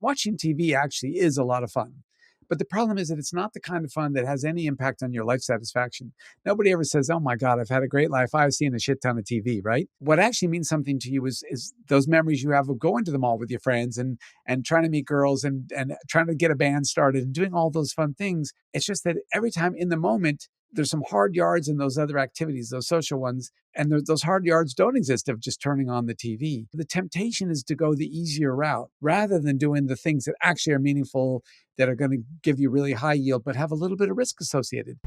watching TV actually is a lot of fun. But the problem is that it's not the kind of fun that has any impact on your life satisfaction. Nobody ever says, oh my God, I've had a great life. I've seen a shit ton of TV, right? What actually means something to you is those memories you have of going to the mall with your friends and trying to meet girls and trying to get a band started and doing all those fun things. It's just that every time in the moment, there's some hard yards in those other activities, those social ones, and those hard yards don't exist of just turning on the TV. The temptation is to go the easier route rather than doing the things that actually are meaningful, that are going to give you really high yield, but have a little bit of risk associated.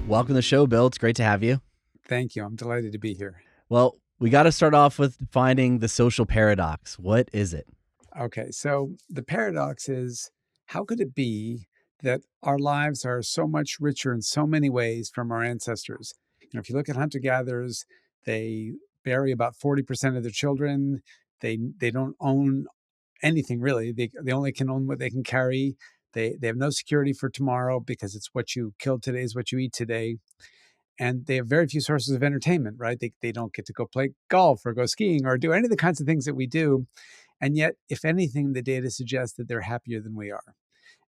Welcome to the show, Bill. It's great to have you. Thank you. I'm delighted to be here. Well, we got to start off with finding the social paradox. What is it? Okay, so the paradox is, how could it be that our lives are so much richer in so many ways from our ancestors? If you look at hunter-gatherers, they bury about 40% of their children. They don't own anything really. They only can own what they can carry. They have no security for tomorrow because it's what you kill today is what you eat today. And they have very few sources of entertainment, right? They don't get to go play golf or go skiing or do any of the kinds of things that we do. And yet, if anything, the data suggests that they're happier than we are.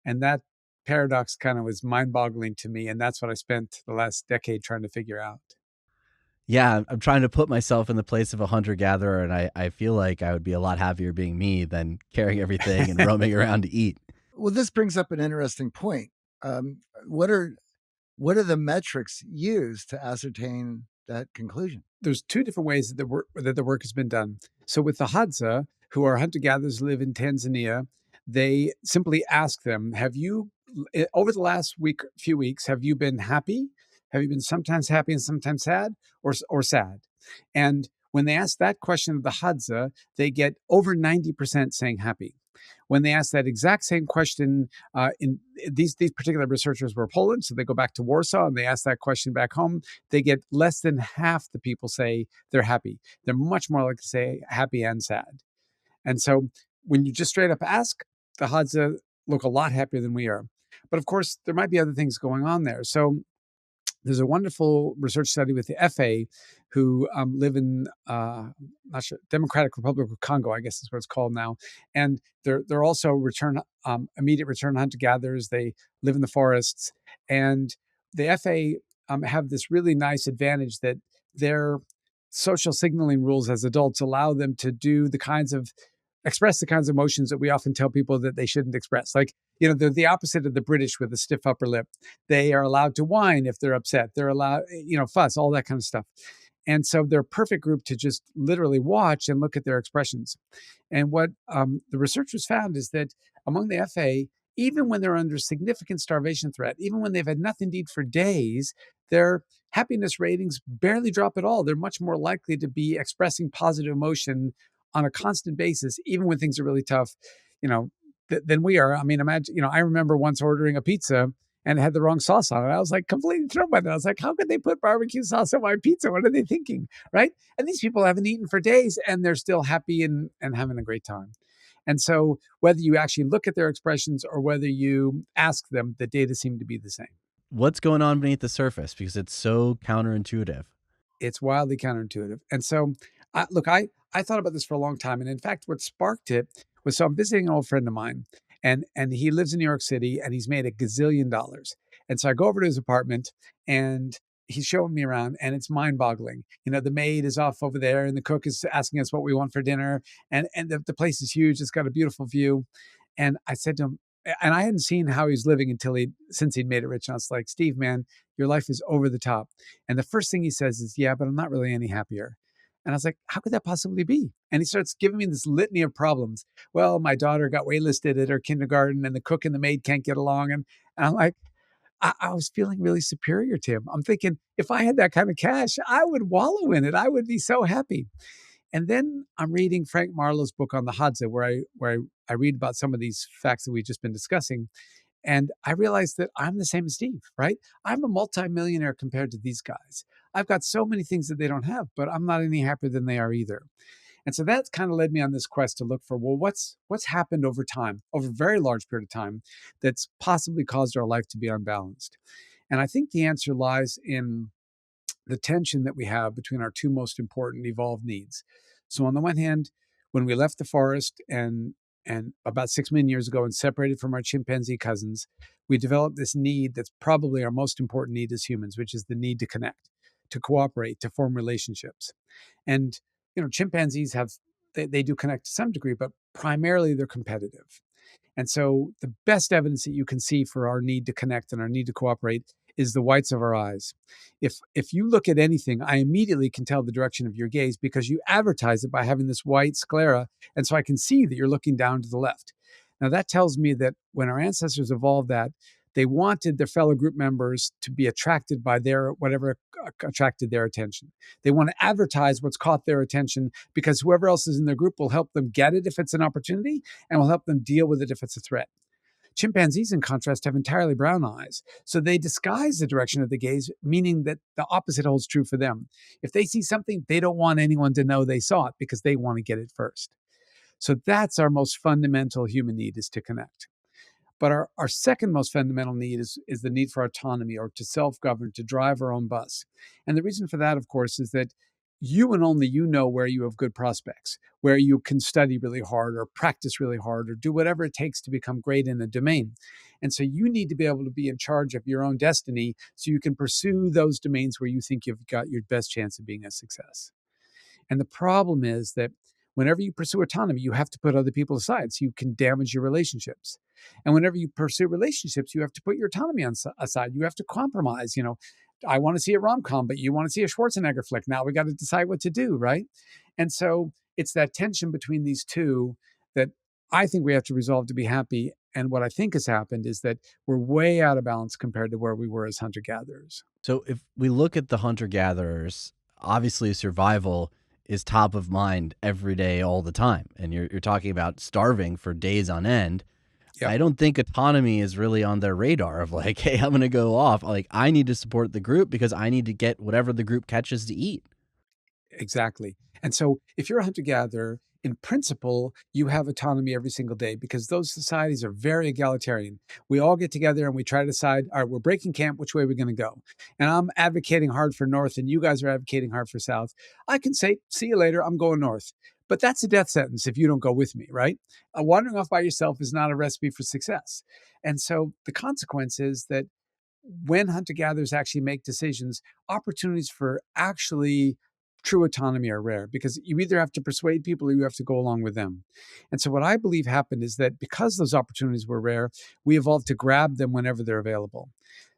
And that paradox kind of was mind-boggling to me. And that's what I spent the last decade trying to figure out. Yeah, I'm trying to put myself in the place of a hunter-gatherer, and I feel like I would be a lot happier being me than carrying everything and roaming around to eat. Well, this brings up an interesting point. What are the metrics used to ascertain that conclusion? There's two different ways that the work has been done. So with the Hadza, who are hunter-gatherers, live in Tanzania, they simply ask them, have you, over the last few weeks, have you been happy? Have you been sometimes happy and sometimes sad, or sad? And when they ask that question of the Hadza, they get over 90% saying happy. When they ask that exact same question, in these particular researchers were Poland, so they go back to Warsaw and they ask that question back home, they get less than half the people say they're happy. They're much more likely to say happy and sad. And so when you just straight up ask, the Hadza look a lot happier than we are. But of course, there might be other things going on there. So there's a wonderful research study with the FA who live in not sure, Democratic Republic of Congo, I guess is what it's called now. And they're also immediate return hunter-gatherers. They live in the forests. And the FA have this really nice advantage that their social signaling rules as adults allow them to express the kinds of emotions that we often tell people that they shouldn't express. Like, they're the opposite of the British with a stiff upper lip. They are allowed to whine if they're upset. They're allowed, fuss, all that kind of stuff. And so they're a perfect group to just literally watch and look at their expressions. And what the researchers found is that among the FA, even when they're under significant starvation threat, even when they've had nothing to eat for days, their happiness ratings barely drop at all. They're much more likely to be expressing positive emotion on a constant basis, even when things are really tough, than we are. I mean, imagine, I remember once ordering a pizza and it had the wrong sauce on it. I was like completely thrown by that. I was like, how could they put barbecue sauce on my pizza? What are they thinking? Right. And these people haven't eaten for days and they're still happy and having a great time. And so whether you actually look at their expressions or whether you ask them, the data seem to be the same. What's going on beneath the surface? Because it's so counterintuitive. It's wildly counterintuitive. And so, I thought about this for a long time. And in fact, what sparked it was, so I'm visiting an old friend of mine and he lives in New York City and he's made $1 gazillion. And so I go over to his apartment and he's showing me around and it's mind boggling. The maid is off over there and the cook is asking us what we want for dinner. And the place is huge. It's got a beautiful view. And I said to him, and I hadn't seen how he's living since he'd made it rich. And I was like, Steve, man, your life is over the top. And the first thing he says is, yeah, but I'm not really any happier. And I was like, how could that possibly be? And he starts giving me this litany of problems. Well, my daughter got waitlisted at her kindergarten and the cook and the maid can't get along. And I'm like, I was feeling really superior to him. I'm thinking, if I had that kind of cash, I would wallow in it. I would be so happy. And then I'm reading Frank Marlowe's book on the Hadza, where I read about some of these facts that we've just been discussing. And I realized that I'm the same as Steve, right? I'm a multimillionaire compared to these guys. I've got so many things that they don't have, but I'm not any happier than they are either. And so that kind of led me on this quest to look for, well, what's happened over time, over a very large period of time, that's possibly caused our life to be unbalanced. And I think the answer lies in the tension that we have between our two most important evolved needs. So on the one hand, when we left the forest and about 6 million years ago and separated from our chimpanzee cousins, we developed this need that's probably our most important need as humans, which is the need to connect, to cooperate, to form relationships. And chimpanzees they do connect to some degree, but primarily they're competitive. And so the best evidence that you can see for our need to connect and our need to cooperate is the whites of our eyes. If you look at anything, I immediately can tell the direction of your gaze because you advertise it by having this white sclera, and so I can see that you're looking down to the left. Now that tells me that when our ancestors evolved that, they wanted their fellow group members to be attracted by their whatever attracted their attention. They want to advertise what's caught their attention because whoever else is in their group will help them get it if it's an opportunity and will help them deal with it if it's a threat. Chimpanzees, in contrast, have entirely brown eyes, so they disguise the direction of the gaze, meaning that the opposite holds true for them. If they see something, they don't want anyone to know they saw it because they want to get it first. So that's our most fundamental human need, is to connect. But our second most fundamental need is the need for autonomy, or to self-govern, to drive our own bus. And the reason for that, of course, is that you and only you know where you have good prospects, where you can study really hard or practice really hard or do whatever it takes to become great in a domain. And so you need to be able to be in charge of your own destiny so you can pursue those domains where you think you've got your best chance of being a success. And the problem is that whenever you pursue autonomy, you have to put other people aside so you can damage your relationships. And whenever you pursue relationships, you have to put your autonomy aside. You have to compromise. I want to see a rom-com, but you want to see a Schwarzenegger flick. Now we got to decide what to do, right? And so it's that tension between these two that I think we have to resolve to be happy. And what I think has happened is that we're way out of balance compared to where we were as hunter-gatherers. So if we look at the hunter gatherers, obviously survival is top of mind every day, all the time. And you're talking about starving for days on end. Yep. I don't think autonomy is really on their radar of like, hey, I'm going to go off. Like, I need to support the group because I need to get whatever the group catches to eat. Exactly. And so if you're a hunter gatherer, in principle, you have autonomy every single day because those societies are very egalitarian. We all get together and we try to decide, all right, we're breaking camp, which way we're going to go. And I'm advocating hard for north and you guys are advocating hard for south. I can say, see you later, I'm going north. But that's a death sentence if you don't go with me, right? Wandering off by yourself is not a recipe for success. And so the consequence is that when hunter gatherers actually make decisions, opportunities for actually true autonomy are rare because you either have to persuade people or you have to go along with them. And so, what I believe happened is that because those opportunities were rare, we evolved to grab them whenever they're available.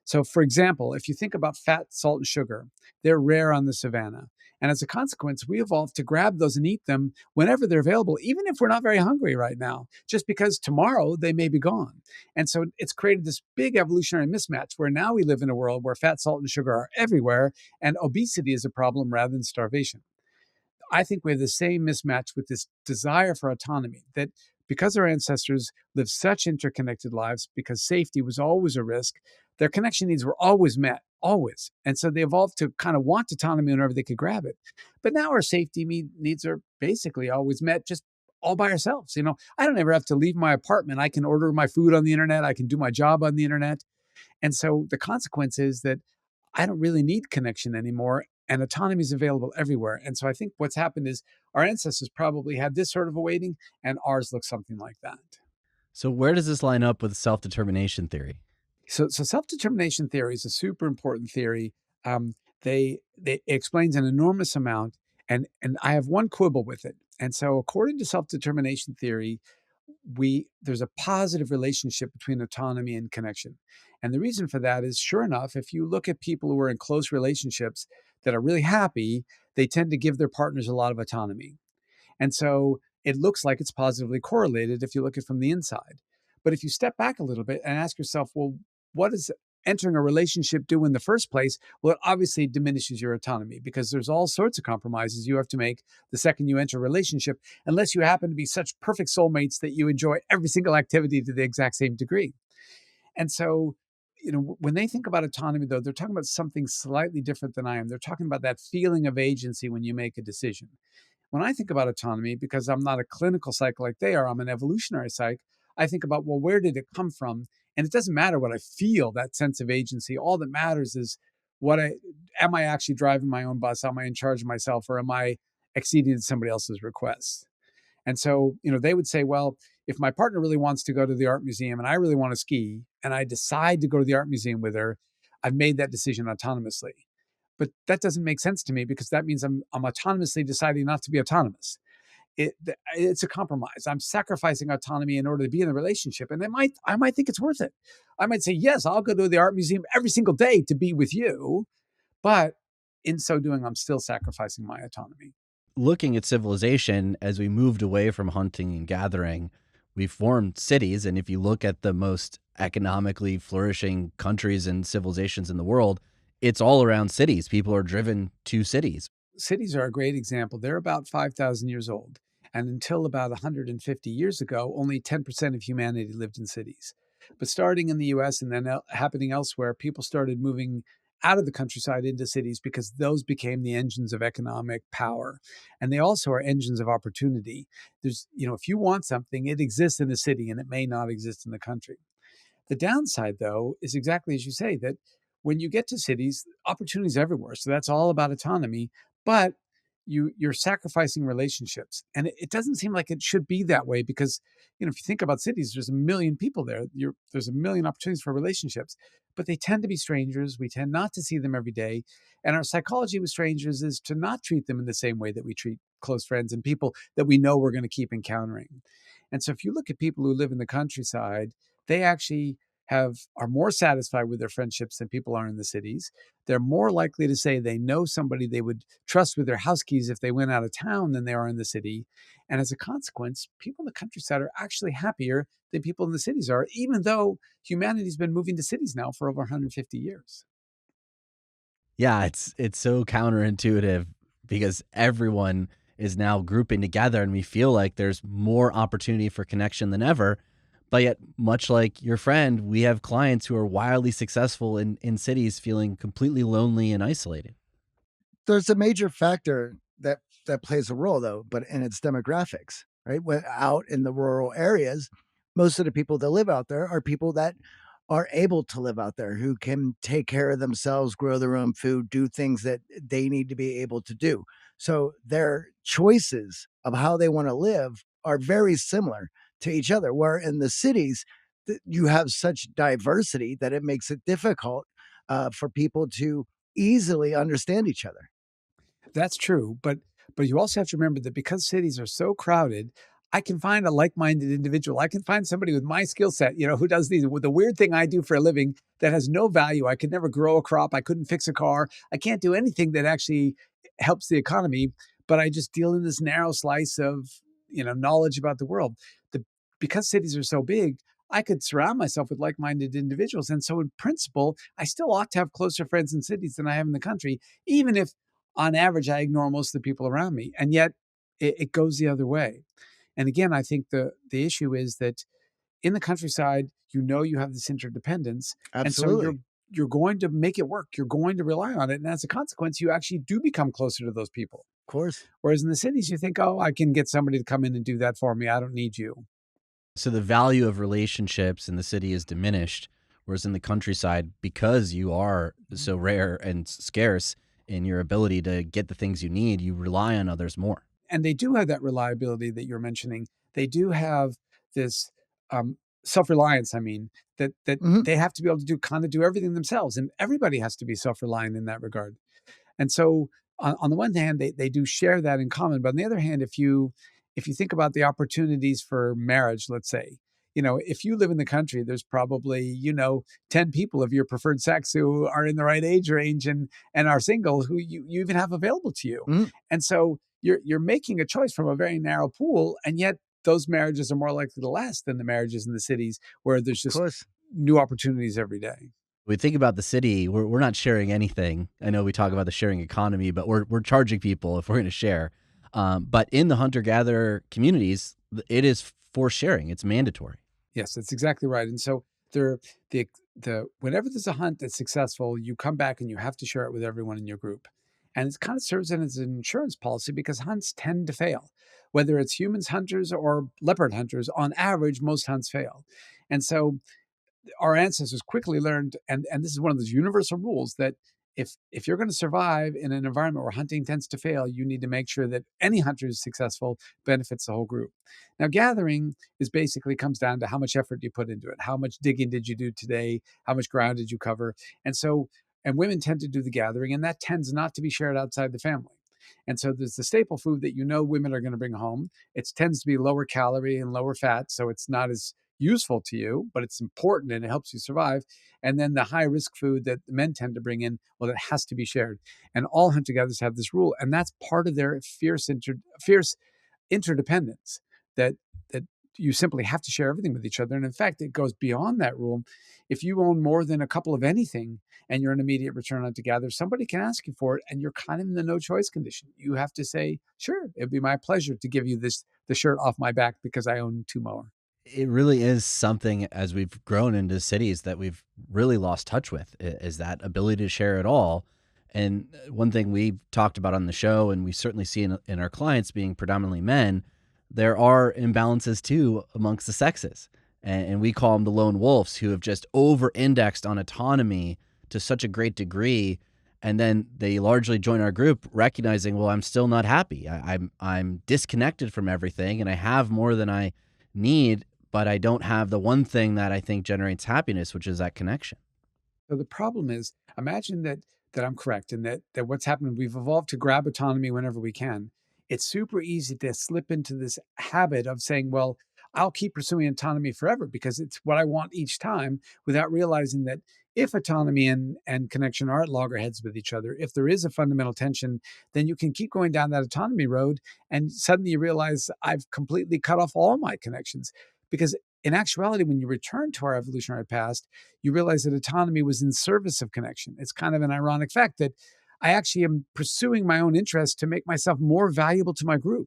So, for example, if you think about fat, salt, and sugar, they're rare on the savannah. And as a consequence, we evolved to grab those and eat them whenever they're available, even if we're not very hungry right now, just because tomorrow they may be gone. And so it's created this big evolutionary mismatch where now we live in a world where fat, salt, and sugar are everywhere, and obesity is a problem rather than starvation. I think we have the same mismatch with this desire for autonomy, that because our ancestors lived such interconnected lives, because safety was always a risk, their connection needs were always met, always. And so they evolved to kind of want autonomy whenever they could grab it. But now our safety needs are basically always met just all by ourselves. I don't ever have to leave my apartment. I can order my food on the internet. I can do my job on the internet. And so the consequence is that I don't really need connection anymore. And autonomy is available everywhere. And so I think what's happened is our ancestors probably had this sort of a weighting, and ours looks something like that. So where does this line up with self-determination theory? So self-determination theory is a super important theory. Um, it explains an enormous amount, and I have one quibble with it. And so, according to self-determination theory, there's a positive relationship between autonomy and connection. And the reason for that is, sure enough, if you look at people who are in close relationships that are really happy, they tend to give their partners a lot of autonomy. And so it looks like it's positively correlated if you look at it from the inside. But if you step back a little bit and ask yourself, well, what does entering a relationship do in the first place? Well, it obviously diminishes your autonomy because there's all sorts of compromises you have to make the second you enter a relationship, unless you happen to be such perfect soulmates that you enjoy every single activity to the exact same degree. And so, when they think about autonomy, though, they're talking about something slightly different than I am. They're talking about that feeling of agency when you make a decision. When I think about autonomy, because I'm not a clinical psych like they are, I'm an evolutionary psych, I think about, well, where did it come from? And it doesn't matter what I feel, that sense of agency. All that matters is what I am I actually driving my own bus? Am I in charge of myself, or am I acceding to somebody else's requests? And so, they would say, well, if my partner really wants to go to the art museum and I really want to ski, and I decide to go to the art museum with her, I've made that decision autonomously. But that doesn't make sense to me, because that means I'm autonomously deciding not to be autonomous. It's a compromise. I'm sacrificing autonomy in order to be in the relationship, and I might think it's worth it. I might say, yes, I'll go to the art museum every single day to be with you, but in so doing, I'm still sacrificing my autonomy. Looking at civilization, as we moved away from hunting and gathering, we formed cities. And if you look at the most economically flourishing countries and civilizations in the world, it's all around cities. People are driven to cities. Cities are a great example. They're about 5,000 years old. And until about 150 years ago, only 10% of humanity lived in cities. But starting in the US and then happening elsewhere, people started moving out of the countryside into cities, because those became the engines of economic power. And they also are engines of opportunity. If you want something, it exists in the city and it may not exist in the country. The downside, though, is exactly as you say, that when you get to cities, opportunities everywhere. So that's all about autonomy, but you're sacrificing relationships, and it doesn't seem like it should be that way, because if you think about cities, there's a million people there. There's a million opportunities for relationships, but they tend to be strangers. We tend not to see them every day, and our psychology with strangers is to not treat them in the same way that we treat close friends and people that we know we're going to keep encountering. And so if you look at people who live in the countryside, they actually are more satisfied with their friendships than people are in the cities. They're more likely to say they know somebody they would trust with their house keys if they went out of town than they are in the city. And as a consequence, people in the countryside are actually happier than people in the cities are, even though humanity's been moving to cities now for over 150 years. Yeah, it's so counterintuitive because everyone is now grouping together and we feel like there's more opportunity for connection than ever. But yet, much like your friend, we have clients who are wildly successful in cities feeling completely lonely and isolated. There's a major factor that plays a role though, but in its demographics, right? When out in the rural areas, most of the people that live out there are people that are able to live out there, who can take care of themselves, grow their own food, do things that they need to be able to do. So their choices of how they want to live are very similar to each other. Where in the cities, you have such diversity that it makes it difficult for people to easily understand each other. That's true, but you also have to remember that because cities are so crowded, I can find a like-minded individual. I can find somebody with my skill set, who does these with the weird thing I do for a living that has no value. I could never grow a crop. I couldn't fix a car. I can't do anything that actually helps the economy, but I just deal in this narrow slice of, knowledge about the world. The Because cities are so big, I could surround myself with like-minded individuals. And so in principle, I still ought to have closer friends in cities than I have in the country, even if on average, I ignore most of the people around me, and yet it goes the other way. And again, I think the issue is that in the countryside, you have this interdependence, and so Absolutely. you're going to make it work. You're going to rely on it, and as a consequence, you actually do become closer to those people. Of course. Whereas in the cities, you think, "Oh, I can get somebody to come in and do that for me. I don't need you." So the value of relationships in the city is diminished, whereas in the countryside, because you are so rare and scarce in your ability to get the things you need, you rely on others more. And they do have that reliability that you're mentioning. They do have this self-reliance. I mean, that Mhm. they have to be able to do everything themselves, and everybody has to be self-reliant in that regard. And so on the one hand, they do share that in common. But on the other hand, if you think about the opportunities for marriage, let's say, if you live in the country, there's probably, 10 people of your preferred sex who are in the right age range and are single, who you even have available to you. Mhm. And so you're making a choice from a very narrow pool, and yet those marriages are more likely to last than the marriages in the cities, where there's Of just course. new opportunities every day. We think about the city, we're not sharing anything. I know we talk about the sharing economy, but we're charging people if we're going to share. But in the hunter gatherer communities, it is for sharing. It's mandatory. Yes, that's exactly right. And so there, the whenever there's a hunt that's successful, you come back and you have to share it with everyone in your group. And it kind of serves as an insurance policy, because hunts tend to fail. Whether it's humans hunters or leopard hunters, on average, most hunts fail. And so our ancestors quickly learned, and this is one of those universal rules, that if you're going to survive in an environment where hunting tends to fail, you need to make sure that any hunter is successful benefits the whole group. Now, gathering is basically comes down to how much effort you put into it, how much digging did you do today, how much ground did you cover, and so and women tend to do the gathering, and that tends not to be shared outside the family. And so there's the staple food that women are going to bring home. It tends to be lower calorie and lower fat, so it's not as useful to you, but it's important and it helps you survive. And then the high risk food that the men tend to bring in, well, it has to be shared. And all hunter gatherers have this rule, and that's part of their fierce interdependence that that you simply have to share everything with each other. And in fact, it goes beyond that rule. If you own more than a couple of anything and you're an immediate return on to gather, somebody can ask you for it, and you're kind of in the no choice condition. You have to say, sure, it'd be my pleasure to give you the shirt off my back because I own two more. It really is something as we've grown into cities that we've really lost touch with is that ability to share it all. And one thing we've talked about on the show, and we certainly see in our clients being predominantly men, there are imbalances too amongst the sexes. And we call them the lone wolves who have just over indexed on autonomy to such a great degree. And then they largely join our group recognizing, well, I'm still not happy. I'm disconnected from everything and I have more than I need, but I don't have the one thing that I think generates happiness, which is that connection. So the problem is, imagine that I'm correct and that what's happened, we've evolved to grab autonomy whenever we can. It's super easy to slip into this habit of saying, well, I'll keep pursuing autonomy forever because it's what I want each time, without realizing that if autonomy and connection are at loggerheads with each other, if there is a fundamental tension, then you can keep going down that autonomy road. And suddenly you realize I've completely cut off all my connections. Because in actuality, when you return to our evolutionary past, you realize that autonomy was in service of connection. It's kind of an ironic fact that I actually am pursuing my own interests to make myself more valuable to my group.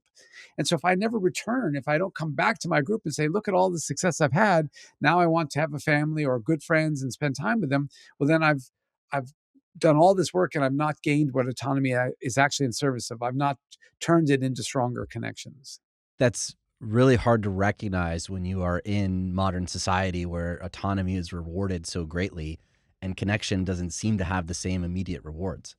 And so if I never return, if I don't come back to my group and say, look at all the success I've had, now I want to have a family or good friends and spend time with them, well, then I've done all this work and I've not gained what autonomy is actually in service of. I've not turned it into stronger connections. That's really hard to recognize when you are in modern society where autonomy is rewarded so greatly and connection doesn't seem to have the same immediate rewards.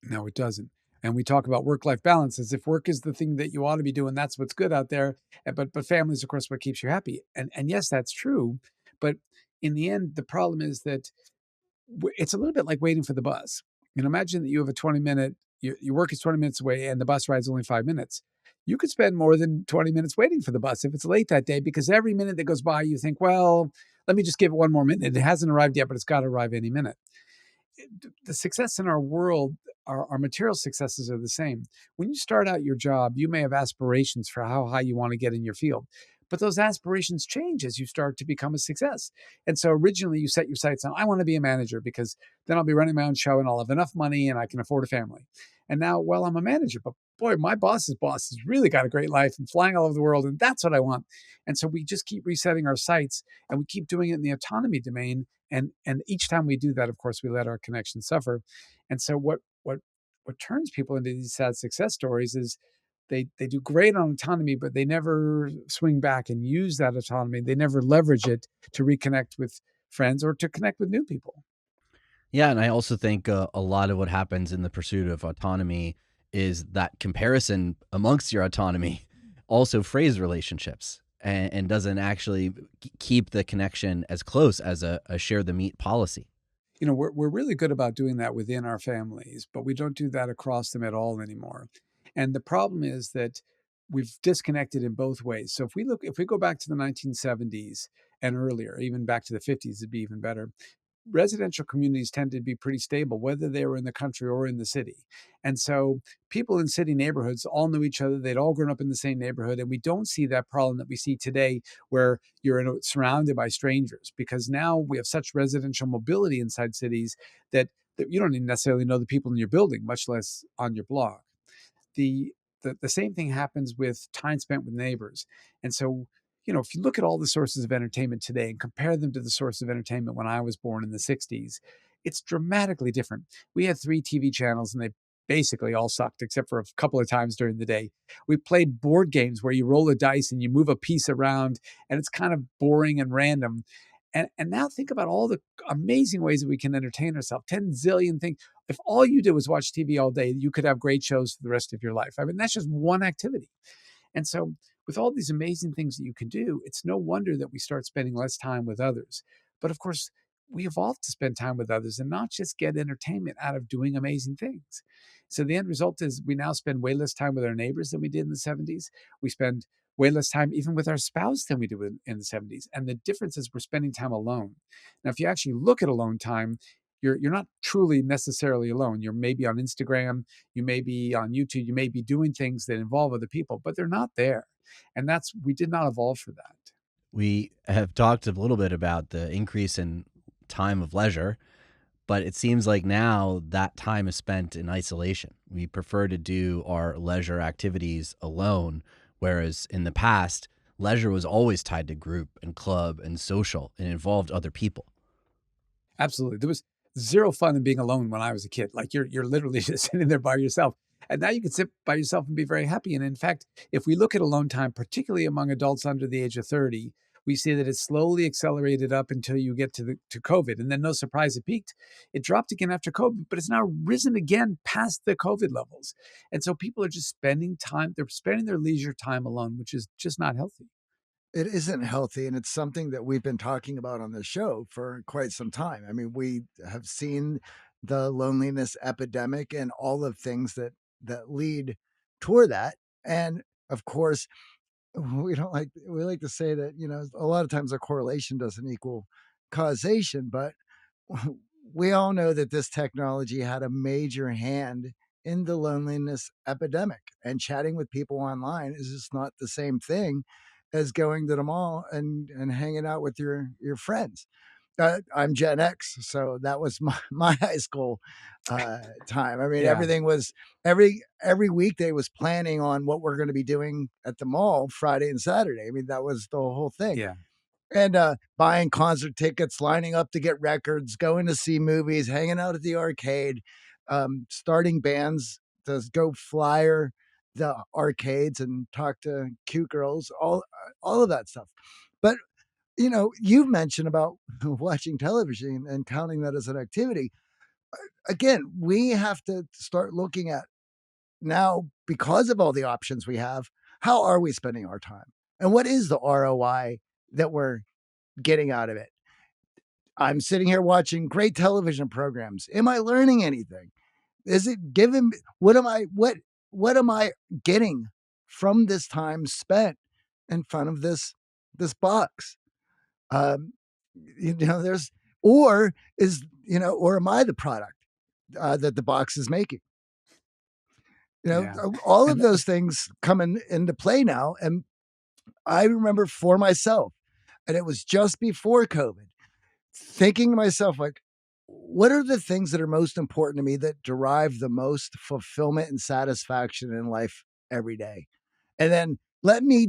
No, it doesn't. And we talk about work-life balance as if work is the thing that you ought to be doing. That's what's good out there. But family is, of course, what keeps you happy. And yes, that's true. But in the end, the problem is that it's a little bit like waiting for the bus. Imagine that you have a 20-minute, your work is 20 minutes away and the bus ride's only 5 minutes. You could spend more than 20 minutes waiting for the bus if it's late that day, because every minute that goes by, you think, well, let me just give it one more minute. It hasn't arrived yet, but it's got to arrive any minute. The success in our world, our material successes are the same. When you start out your job, you may have aspirations for how high you want to get in your field. But those aspirations change as you start to become a success. And so originally you set your sights on, I want to be a manager because then I'll be running my own show and I'll have enough money and I can afford a family. And now, well, I'm a manager, but boy, my boss's boss has really got a great life and flying all over the world. And that's what I want. And so we just keep resetting our sights and we keep doing it in the autonomy domain. And each time we do that, of course, we let our connection suffer. And so what turns people into these sad success stories is they do great on autonomy, but they never swing back and use that autonomy. They never leverage it to reconnect with friends or to connect with new people. Yeah, and I also think a lot of what happens in the pursuit of autonomy is that comparison amongst your autonomy also frays relationships and doesn't actually keep the connection as close as a share the meat policy. We're really good about doing that within our families, but we don't do that across them at all anymore. And the problem is that we've disconnected in both ways. So if we go back to the 1970s and earlier, even back to the 50s, it'd be even better. Residential communities tended to be pretty stable, whether they were in the country or in the city. And so people in city neighborhoods all knew each other. They'd all grown up in the same neighborhood. And we don't see that problem that we see today where surrounded by strangers, because now we have such residential mobility inside cities that you don't even necessarily know the people in your building, much less on your block. The same thing happens with time spent with neighbors. And so, if you look at all the sources of entertainment today and compare them to the source of entertainment when I was born in the 60s, it's dramatically different. We had three TV channels and they basically all sucked except for a couple of times during the day. We played board games where you roll a dice and you move a piece around and it's kind of boring and random. And now think about all the amazing ways that we can entertain ourselves. 10 zillion things. If all you did was watch TV all day, you could have great shows for the rest of your life. I mean, that's just one activity. And so, with all these amazing things that you can do, it's no wonder that we start spending less time with others. But of course, we evolved to spend time with others and not just get entertainment out of doing amazing things. So, the end result is we now spend way less time with our neighbors than we did in the 70s. We spend way less time even with our spouse than we do in the 70s. And the difference is we're spending time alone. Now, if you actually look at alone time, you're not truly necessarily alone. You're maybe on Instagram, you may be on YouTube, you may be doing things that involve other people, but they're not there. And that's we did not evolve for that. We have talked a little bit about the increase in time of leisure, but it seems like now that time is spent in isolation. We prefer to do our leisure activities alone, whereas in the past, leisure was always tied to group and club and social and involved other people. Absolutely. There was zero fun in being alone when I was a kid. Like you're literally just sitting there by yourself. And now you can sit by yourself and be very happy. And in fact, if we look at alone time, particularly among adults under the age of 30, we see that it's slowly accelerated up until you get to COVID. And then no surprise it peaked. It dropped again after COVID, but it's now risen again past the COVID levels. And so people are just spending time, they're spending their leisure time alone, which is just not healthy. It isn't healthy, and it's something that we've been talking about on the show for quite some time. I mean, we have seen the loneliness epidemic and all the things that lead toward that. And of course, we like to say that, a lot of times a correlation doesn't equal causation, but we all know that this technology had a major hand in the loneliness epidemic, and chatting with people online is just not the same thing as going to the mall and hanging out with your friends. I'm Gen X, so that was my high school time. I mean, Yeah. everything was every weekday was planning on what we're going to be doing at the mall Friday and Saturday. I mean, that was the whole thing. Yeah. And buying concert tickets, lining up to get records, going to see movies, hanging out at the arcade, starting bands to go flyer the arcades and talk to cute girls, all of that stuff. But you've mentioned about watching television and counting that as an activity. Again, we have to start looking at now, because of all the options we have, how are we spending our time? And what is the ROI that we're getting out of it? I'm sitting here watching great television programs. Am I learning anything? Is it given what am I getting from this time spent in front of this box? Um, there's or is or am I the product that the box is making? Yeah. All of And those things come into play now. And I remember for myself, and it was just before COVID, thinking to myself, like, what are the things that are most important to me that derive the most fulfillment and satisfaction in life every day? And then let me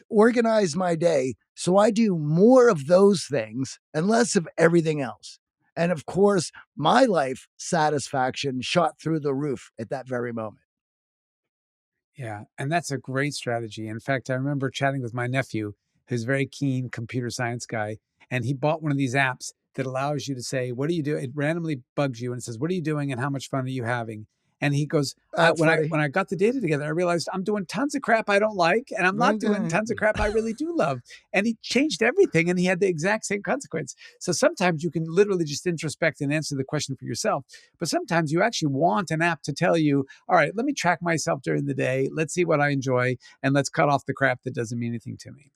organize my day so I do more of those things and less of everything else. And of course, my life satisfaction shot through the roof at that very moment. Yeah, and that's a great strategy. In fact, I remember chatting with my nephew, who's a very keen computer science guy, and he bought one of these apps that allows you to say, "What do you do?" It randomly bugs you and it says, "What are you doing and how much fun are you having?" And he goes, That's "When I funny. when I got the data together, I realized I'm doing tons of crap I don't like, and I'm not doing tons of crap I really do love." And he changed everything, and he had the exact same consequence. So sometimes you can literally just introspect and answer the question for yourself, but sometimes you actually want an app to tell you, all right, let me track myself during the day. Let's see what I enjoy, and let's cut off the crap that doesn't mean anything to me.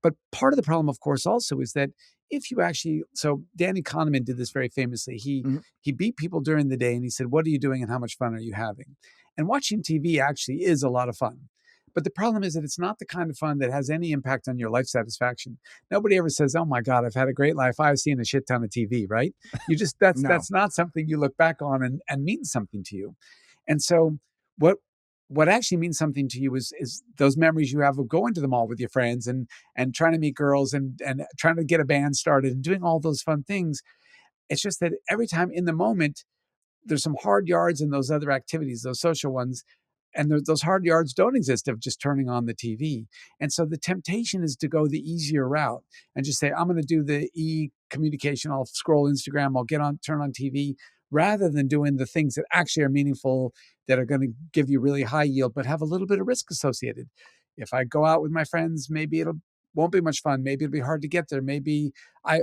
But part of the problem, of course, also is that if you actually, so Danny Kahneman did this very famously. Mhm. He beat people during the day and he said, "What are you doing and how much fun are you having?" And watching TV actually is a lot of fun. But the problem is that it's not the kind of fun that has any impact on your life satisfaction. Nobody ever says, "Oh my God, I've had a great life. I've seen a shit ton of TV," right? You just No. that's not something you look back on and means something to you. And so what what actually means something to you is those memories you have of going to the mall with your friends and trying to meet girls and trying to get a band started and doing all those fun things. It's just that every time in the moment, there's some hard yards in those other activities, those social ones. and those hard yards don't exist of just turning on the TV. And so the temptation is to go the easier route and just say, I'm going to do the communication. I'll scroll Instagram. I'll turn on TV, rather than doing the things that actually are meaningful, that are going to give you really high yield, but have a little bit of risk associated. If I go out with my friends, maybe it'll won't be much fun. Maybe it'll be hard to get there. Maybe I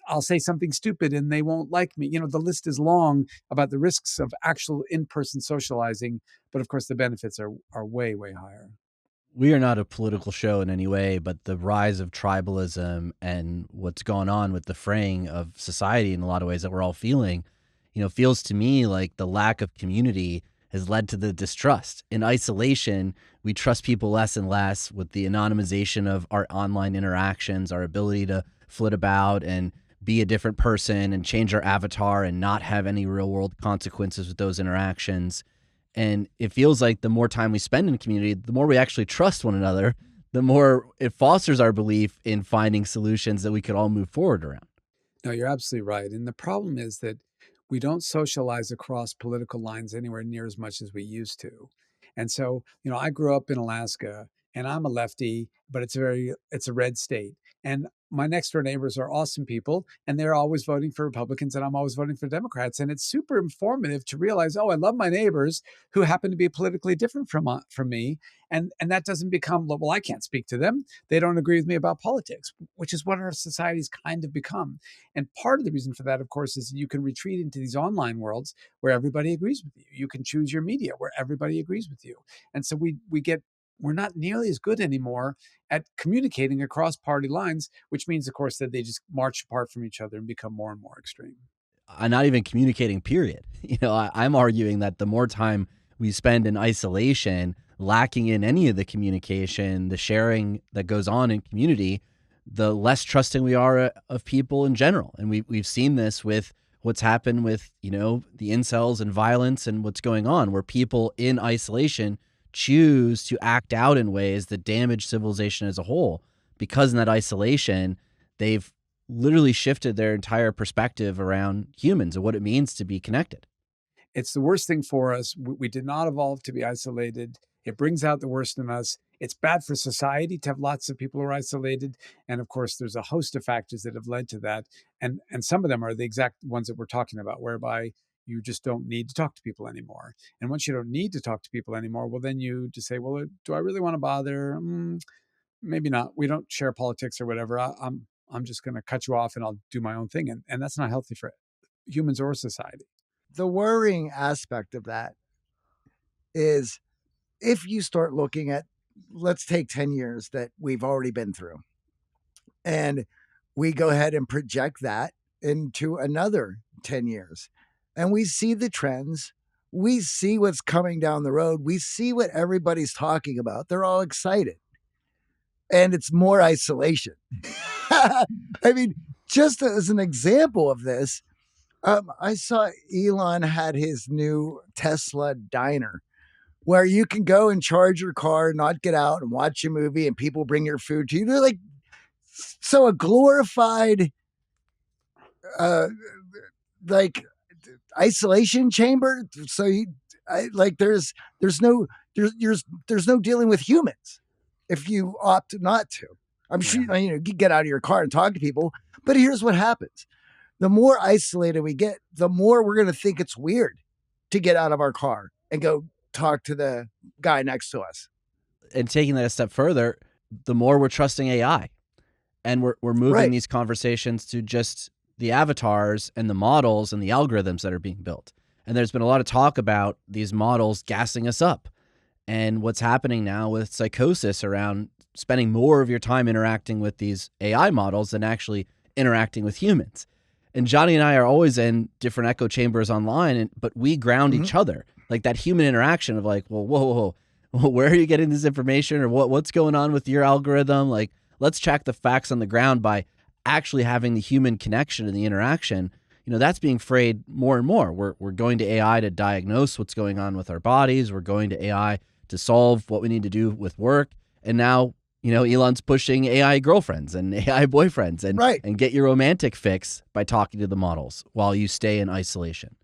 I'll say something stupid and they won't like me. The list is long about the risks of actual in-person socializing, but of course the benefits are way, way higher. We are not a political show in any way, but the rise of tribalism and what's gone on with the fraying of society in a lot of ways that we're all feeling, feels to me like the lack of community has led to the distrust. In isolation, we trust people less and less with the anonymization of our online interactions, our ability to flit about and be a different person and change our avatar and not have any real world consequences with those interactions. And it feels like the more time we spend in community, the more we actually trust one another, the more it fosters our belief in finding solutions that we could all move forward around. No, you're absolutely right. And the problem is that we don't socialize across political lines anywhere near as much as we used to. And so, I grew up in Alaska and I'm a lefty, but it's a red state. And my next door neighbors are awesome people and they're always voting for Republicans and I'm always voting for Democrats. And it's super informative to realize, oh, I love my neighbors who happen to be politically different from me. And that doesn't become, well, I can't speak to them. They don't agree with me about politics, which is what our society's kind of become. And part of the reason for that, of course, is you can retreat into these online worlds where everybody agrees with you. You can choose your media where everybody agrees with you. And so we're not nearly as good anymore at communicating across party lines, which means, of course, that they just march apart from each other and become more and more extreme. Not even communicating, period. I'm arguing that the more time we spend in isolation, lacking in any of the communication, the sharing that goes on in community, the less trusting we are of people in general. And we've seen this with what's happened with, the incels and violence and what's going on, where people in isolation choose to act out in ways that damage civilization as a whole. Because in that isolation, they've literally shifted their entire perspective around humans and what it means to be connected. It's the worst thing for us. We did not evolve to be isolated. It brings out the worst in us. It's bad for society to have lots of people who are isolated. And of course, there's a host of factors that have led to that. And some of them are the exact ones that we're talking about, whereby you just don't need to talk to people anymore. And once you don't need to talk to people anymore, well, then you just say, well, do I really want to bother? Maybe not. We don't share politics or whatever. I'm just going to cut you off and I'll do my own thing. And that's not healthy for humans or society. The worrying aspect of that is if you start looking at, let's take 10 years that we've already been through, and we go ahead and project that into another 10 years, and we see the trends, we see what's coming down the road, we see what everybody's talking about. They're all excited. And it's more isolation. I mean, just as an example of this, I saw Elon had his new Tesla diner where you can go and charge your car, not get out and watch a movie, and people bring your food to you. They're like, so a glorified, like isolation chamber. So there's no dealing with humans if you opt not to. I'm sure you get out of your car and talk to people, but here's what happens. The more isolated we get, the more we're going to think it's weird to get out of our car and go talk to the guy next to us. And taking that a step further, the more we're trusting AI, and we're moving these conversations to just the avatars and the models and the algorithms that are being built. And there's been a lot of talk about these models gassing us up and what's happening now with psychosis around spending more of your time interacting with these AI models than actually interacting with humans. And Johnny and I are always in different echo chambers online, but we ground each other. Like that human interaction of like, well, whoa, where are you getting this information, or what's going on with your algorithm? Like, let's check the facts on the ground by actually having the human connection and the interaction. That's being frayed more and more. We're going to AI to diagnose what's going on with our bodies. We're going to AI to solve what we need to do with work. And now, Elon's pushing AI girlfriends and AI boyfriends and get your romantic fix by talking to the models while you stay in isolation.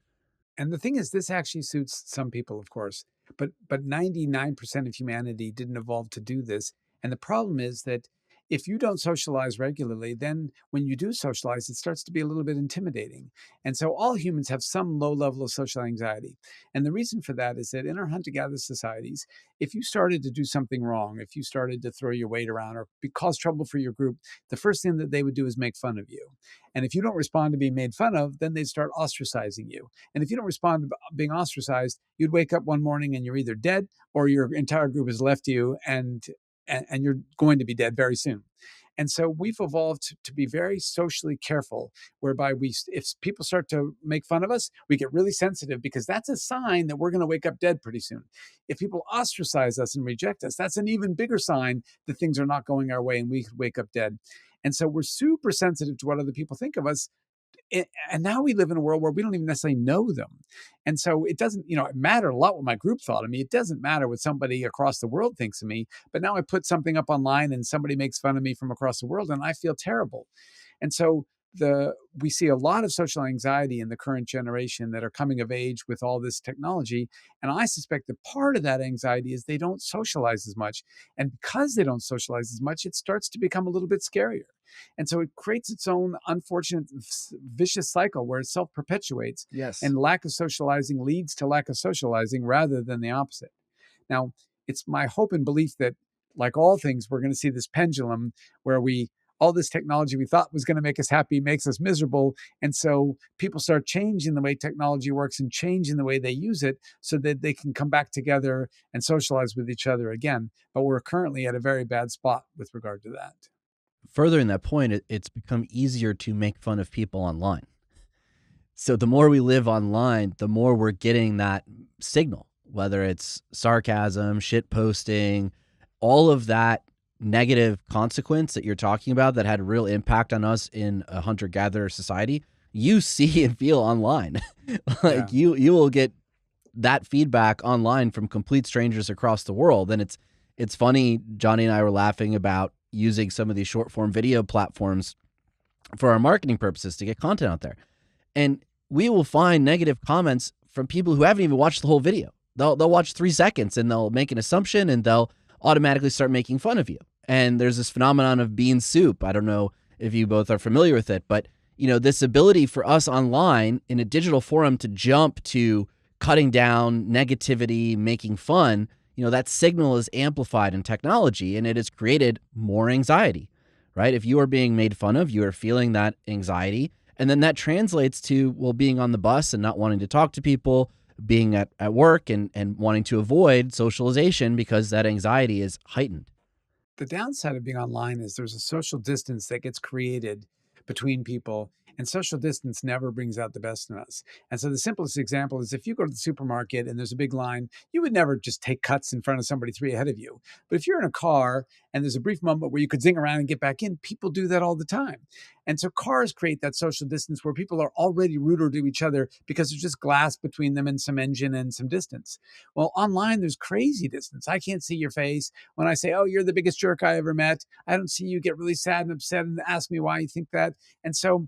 And the thing is, this actually suits some people, of course. but 99% of humanity didn't evolve to do this. And the problem is that if you don't socialize regularly, then when you do socialize, it starts to be a little bit intimidating. And so all humans have some low level of social anxiety. And the reason for that is that in our hunter gatherer societies, if you started to do something wrong, if you started to throw your weight around or cause trouble for your group, the first thing that they would do is make fun of you. And if you don't respond to being made fun of, then they'd start ostracizing you. And if you don't respond to being ostracized, you'd wake up one morning and you're either dead or your entire group has left you, and you're going to be dead very soon. And so we've evolved to be very socially careful, whereby if people start to make fun of us, we get really sensitive because that's a sign that we're going to wake up dead pretty soon. If people ostracize us and reject us, that's an even bigger sign that things are not going our way and we could wake up dead. And so we're super sensitive to what other people think of us, and now we live in a world where we don't even necessarily know them. And so it doesn't, it mattered a lot what my group thought of me. It doesn't matter what somebody across the world thinks of me. But now I put something up online and somebody makes fun of me from across the world and I feel terrible. And so we see a lot of social anxiety in the current generation that are coming of age with all this technology. And I suspect that part of that anxiety is they don't socialize as much. And because they don't socialize as much, it starts to become a little bit scarier. And so it creates its own unfortunate vicious cycle where it self-perpetuates, Yes. and lack of socializing leads to lack of socializing rather than the opposite. Now, it's my hope and belief that, like all things, we're going to see this pendulum where all this technology we thought was going to make us happy makes us miserable. And so people start changing the way technology works and changing the way they use it so that they can come back together and socialize with each other again. But we're currently at a very bad spot with regard to that. Furthering that point, it's become easier to make fun of people online. So the more we live online, the more we're getting that signal, whether it's sarcasm, shit posting, all of that negative consequence that you're talking about that had a real impact on us in a hunter-gatherer society, you see and feel online. Yeah. You will get that feedback online from complete strangers across the world. And it's funny, Johnny and I were laughing about using some of these short form video platforms for our marketing purposes to get content out there. And we will find negative comments from people who haven't even watched the whole video. They'll watch 3 seconds and they'll make an assumption and they'll automatically start making fun of you. And there's this phenomenon of bean soup. I don't know if you both are familiar with it, but this ability for us online in a digital forum to jump to cutting down negativity, making fun, that signal is amplified in technology and it has created more anxiety, right? If you are being made fun of, you are feeling that anxiety. And then that translates to, being on the bus and not wanting to talk to people, being at work and wanting to avoid socialization because that anxiety is heightened. The downside of being online is there's a social distance that gets created between people, and social distance never brings out the best in us. And so the simplest example is if you go to the supermarket and there's a big line, you would never just take cuts in front of somebody 3 ahead of you. But if you're in a car and there's a brief moment where you could zing around and get back in, people do that all the time. And so cars create that social distance where people are already ruder to each other because there's just glass between them and some engine and some distance. Well, online, there's crazy distance. I can't see your face. When I say, oh, you're the biggest jerk I ever met, I don't see you get really sad and upset and ask me why you think that. And so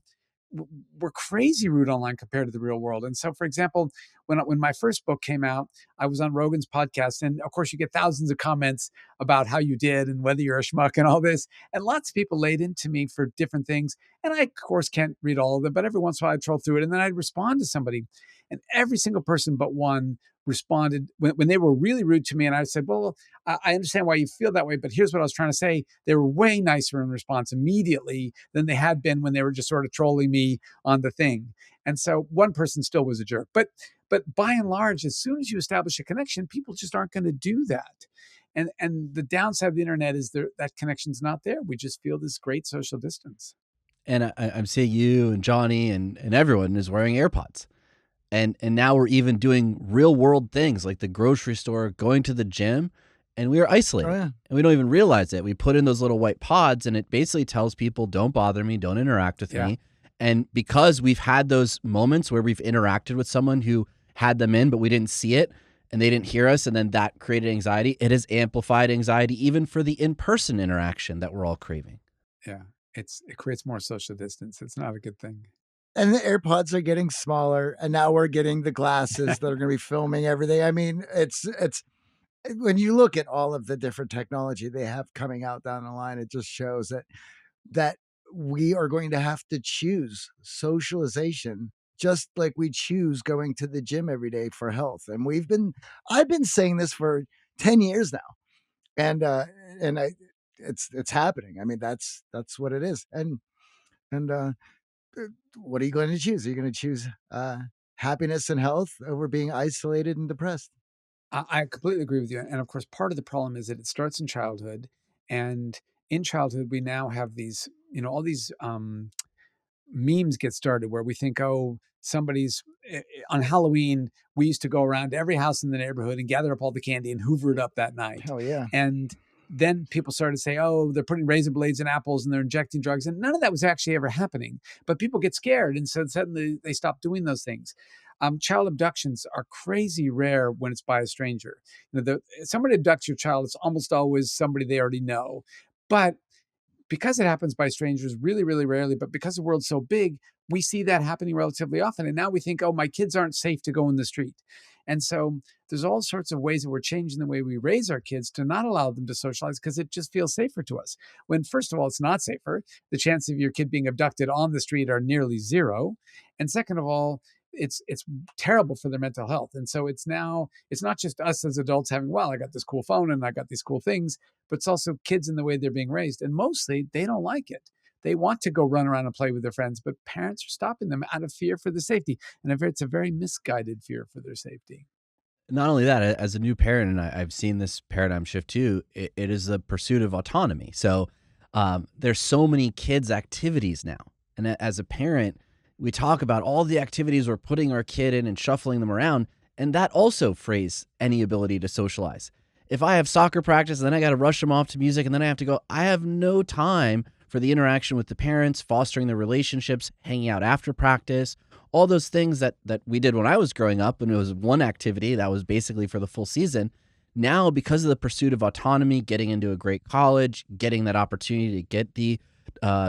we're crazy rude online compared to the real world. And so, for example, when my first book came out, I was on Rogan's podcast, and of course, you get thousands of comments about how you did and whether you're a schmuck and all this. And lots of people laid into me for different things. And I, of course, can't read all of them, but every once in a while I'd troll through it, and then I'd respond to somebody, and every single person but one responded when they were really rude to me. And I said, well, I understand why you feel that way, but here's what I was trying to say. They were way nicer in response immediately than they had been when they were just sort of trolling me on the thing. And so one person still was a jerk. But by and large, as soon as you establish a connection, people just aren't going to do that. And the downside of the internet is that connection's not there. We just feel this great social distance. And I'm seeing you and Johnny and everyone is wearing AirPods. And now we're even doing real world things like the grocery store, going to the gym, and we are isolated. Oh, yeah. And we don't even realize it. We put in those little white pods and it basically tells people, don't bother me, don't interact with me. And because we've had those moments where we've interacted with someone who had them in, but we didn't see it and they didn't hear us, and then that created anxiety, it has amplified anxiety even for the in-person interaction that we're all craving. Yeah. It creates more social distance. It's not a good thing. And the AirPods are getting smaller, and now we're getting the glasses that are going to be filming everything. I mean, it's when you look at all of the different technology they have coming out down the line, it just shows that we are going to have to choose socialization just like we choose going to the gym every day for health. And I've been saying this for 10 years now. And and I it's happening. I mean, that's what it is. And uh, what are you going to choose? Are you going to choose happiness and health over being isolated and depressed? I completely agree with you. And of course, part of the problem is that it starts in childhood. And in childhood, we now have these, all these memes get started where we think, oh, somebody's on Halloween. We used to go around to every house in the neighborhood and gather up all the candy and hoover it up that night. Hell yeah. And then people started to say, oh, they're putting razor blades in apples and they're injecting drugs. And none of that was actually ever happening. But people get scared. And so suddenly they stop doing those things. Child abductions are crazy rare when it's by a stranger. Somebody abducts your child, it's almost always somebody they already know. But because it happens by strangers really, really rarely, but because the world's so big, we see that happening relatively often. And now we think, oh, my kids aren't safe to go in the street. And so there's all sorts of ways that we're changing the way we raise our kids to not allow them to socialize because it just feels safer to us. When, first of all, it's not safer. The chances of your kid being abducted on the street are nearly zero. And second of all, it's terrible for their mental health. And so it's not just us as adults having, well, I got this cool phone and I got these cool things, but it's also kids in the way they're being raised. And mostly they don't like it. They want to go run around and play with their friends, but parents are stopping them out of fear for their safety. And it's a very misguided fear for their safety. Not only that, as a new parent, and I've seen this paradigm shift too, it is the pursuit of autonomy. So there's so many kids' activities now. And as a parent, we talk about all the activities we're putting our kid in and shuffling them around. And that also frays any ability to socialize. If I have soccer practice and then I got to rush them off to music and then I have to go, I have no time for the interaction with the parents, fostering the relationships, hanging out after practice, all those things that we did when I was growing up, and it was one activity that was basically for the full season. Now, because of the pursuit of autonomy, getting into a great college, getting that opportunity to get the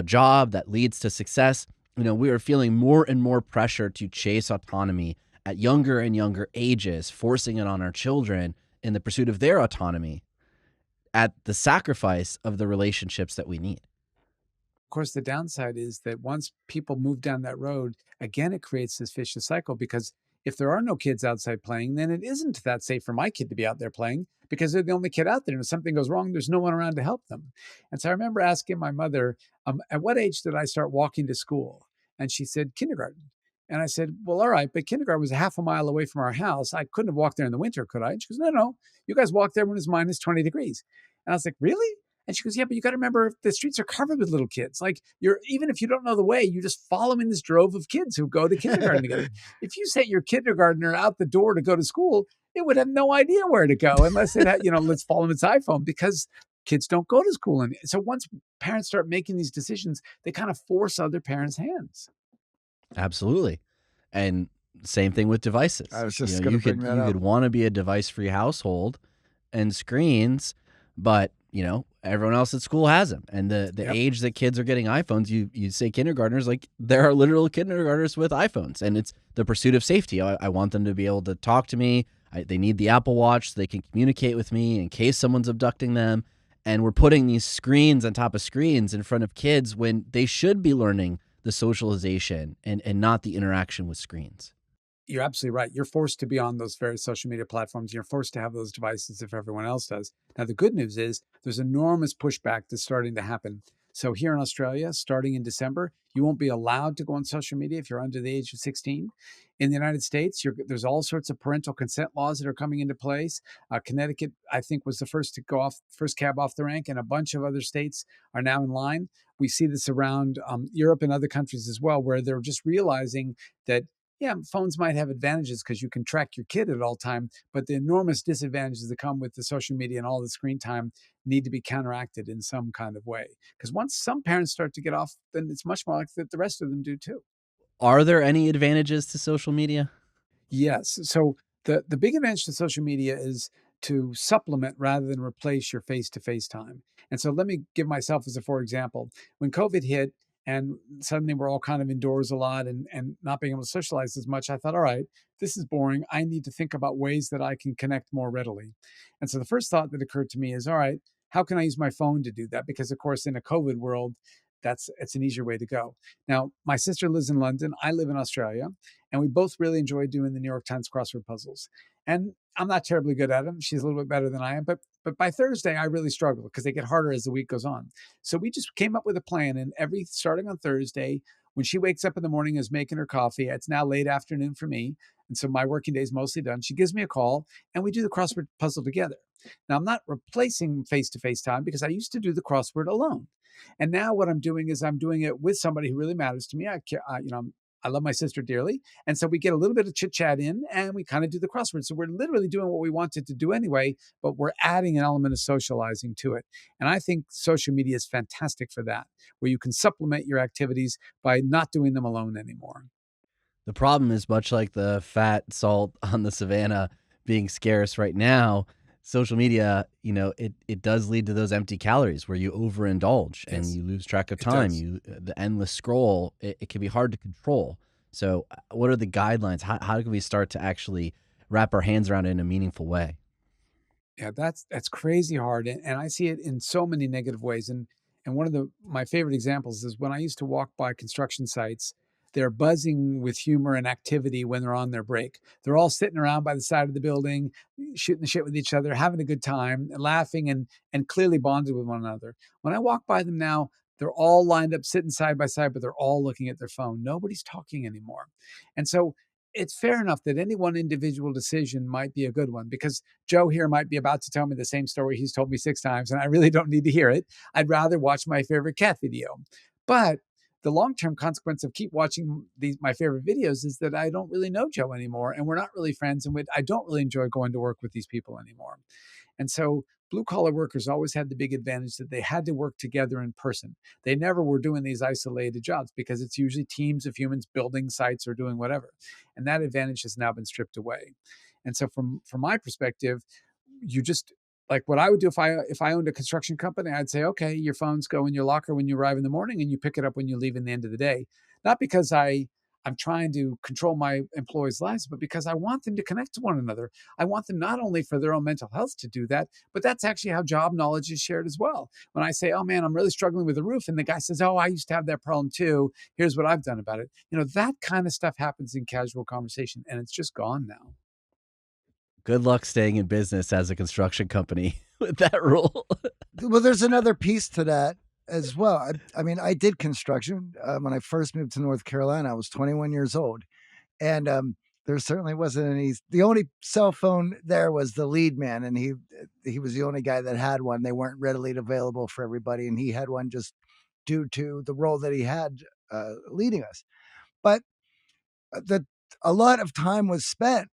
job that leads to success, we are feeling more and more pressure to chase autonomy at younger and younger ages, forcing it on our children in the pursuit of their autonomy at the sacrifice of the relationships that we need. Of course, the downside is that once people move down that road, again, it creates this vicious cycle because if there are no kids outside playing, then it isn't that safe for my kid to be out there playing because they're the only kid out there. And if something goes wrong, there's no one around to help them. And so I remember asking my mother, at what age did I start walking to school? And she said, kindergarten. And I said, well, all right, but kindergarten was a half a mile away from our house. I couldn't have walked there in the winter, could I? And she goes, no, no, you guys walked there when it's minus 20 degrees. And I was like, really? And she goes, yeah, but you got to remember the streets are covered with little kids. Like even if you don't know the way, you're just following this drove of kids who go to kindergarten together. If you sent your kindergartner out the door to go to school, it would have no idea where to go unless it had, let's follow its iPhone because kids don't go to school. And so once parents start making these decisions, they kind of force other parents' hands. Absolutely. And same thing with I devices. was just going to bring that You up. could want to be a device-free household and screens, but everyone else at school has them. And the Yep. age that kids are getting iPhones, you say kindergartners, like there are literal kindergartners with iPhones, and it's the pursuit of safety. I want them to be able to talk to me. They need the Apple Watch so they can communicate with me in case someone's abducting them. And we're putting these screens on top of screens in front of kids when they should be learning the socialization and not the interaction with screens. You're absolutely right. You're forced to be on those various social media platforms. You're forced to have those devices if everyone else does. Now, the good news is there's enormous pushback that's starting to happen. So here in Australia, starting in December, you won't be allowed to go on social media if you're under the age of 16. In the United States, there's all sorts of parental consent laws that are coming into place. Connecticut, I think, was the first to go off, first cab off the rank, and a bunch of other states are now in line. We see this around Europe and other countries as well, where they're just realizing that yeah, phones might have advantages because you can track your kid at all time, but the enormous disadvantages that come with the social media and all the screen time need to be counteracted in some kind of way. Because once some parents start to get off, then it's much more likely that the rest of them do too. Are there any advantages to social media? Yes. So the big advantage to social media is to supplement rather than replace your face to face time. And so let me give myself as a for example. When COVID hit and suddenly we're all kind of indoors a lot and not being able to socialize as much. I thought, all right, this is boring. I need to think about ways that I can connect more readily. And so the first thought that occurred to me is, all right, how can I use my phone to do that? Because of course, in a COVID world, it's an easier way to go. Now, my sister lives in London. I live in Australia, and we both really enjoy doing the New York Times crossword puzzles. And I'm not terribly good at them. She's a little bit better than I am, but by Thursday I really struggle because they get harder as the week goes on. So we just came up with a plan, and every starting on Thursday, when she wakes up in the morning, is making her coffee. It's now late afternoon for me, and so my working day is mostly done. She gives me a call, and we do the crossword puzzle together. Now I'm not replacing face-to-face time because I used to do the crossword alone, and now what I'm doing is I'm doing it with somebody who really matters to me. I love my sister dearly, and so we get a little bit of chit chat in, and we kind of do the crossword. So we're literally doing what we wanted to do anyway, but we're adding an element of socializing to it. And I think social media is fantastic for that, where you can supplement your activities by not doing them alone anymore. The problem is much like the fat salt on the savannah being scarce right now, social media, it does lead to those empty calories where you overindulge and Yes, you lose track of it time. does. The endless scroll, it can be hard to control. So, what are the guidelines? How can we start to actually wrap our hands around it in a meaningful way? Yeah, that's crazy hard, and I see it in so many negative ways. And one of my favorite examples is when I used to walk by construction sites. They're buzzing with humor and activity when they're on their break. They're all sitting around by the side of the building, shooting the shit with each other, having a good time, laughing, and clearly bonded with one another. When I walk by them now, they're all lined up, sitting side by side, but they're all looking at their phone. Nobody's talking anymore, and so it's fair enough that any one individual decision might be a good one because Joe here might be about to tell me the same story he's told me 6 times, and I really don't need to hear it. I'd rather watch my favorite cat video. But the long-term consequence of keep watching my favorite videos is that I don't really know Joe anymore, and we're not really friends, and I don't really enjoy going to work with these people anymore. And so blue collar workers always had the big advantage that they had to work together in person. They never were doing these isolated jobs because it's usually teams of humans building sites or doing whatever. And that advantage has now been stripped away. And so from my perspective, you just like what I would do if I owned a construction company, I'd say, okay, your phones go in your locker when you arrive in the morning and you pick it up when you leave in the end of the day. Not because I'm trying to control my employees' lives, but because I want them to connect to one another. I want them not only for their own mental health to do that, but that's actually how job knowledge is shared as well. When I say, oh man, I'm really struggling with the roof, and the guy says, oh, I used to have that problem too. Here's what I've done about it. That kind of stuff happens in casual conversation, and it's just gone now. Good luck staying in business as a construction company with that rule. Well, there's another piece to that as well. I mean, I did construction when I first moved to North Carolina. I was 21 years old, and there certainly wasn't any. The only cell phone there was the lead man, and he was the only guy that had one. They weren't readily available for everybody, and he had one just due to the role that he had leading us. But the a lot of time was spent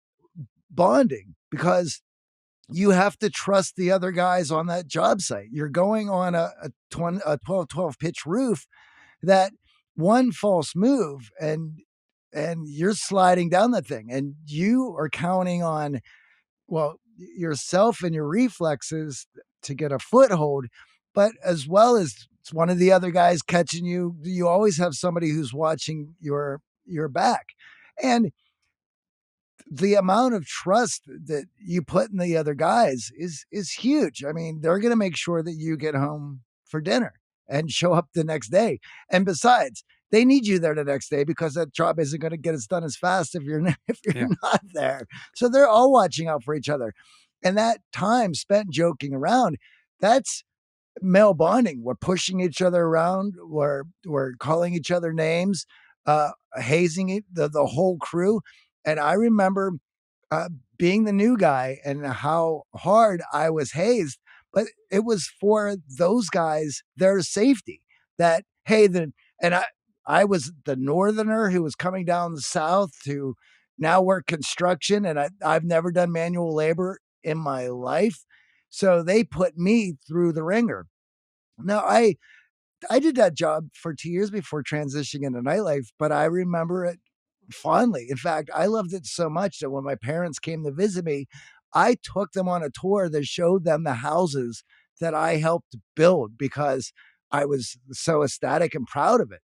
bonding because you have to trust the other guys on that job site. You're going on a 12 pitch roof that one false move and you're sliding down that thing and you are counting on, well, yourself and your reflexes to get a foothold, but as well as one of the other guys catching you, you always have somebody who's watching your back. And the amount of trust that you put in the other guys is huge. I mean, they're going to make sure that you get home for dinner and show up the next day. And besides, they need you there the next day because that job isn't going to get done as fast if you're if Yeah. you're not there. So they're all watching out for each other. And that time spent joking around, that's male bonding. We're pushing each other around. We're calling each other names, hazing the whole crew. And I remember uh, being the new guy and how hard I was hazed, but it was for those guys, their safety. That hey, and I was the northerner who was coming down the south to now work construction, and I've never done manual labor in my life, so they put me through the ringer. Now I did that job for 2 years before transitioning into nightlife, but I remember it fondly. In fact, I loved it so much that when my parents came to visit me, I took them on a tour that showed them the houses that I helped build because I was so ecstatic and proud of it.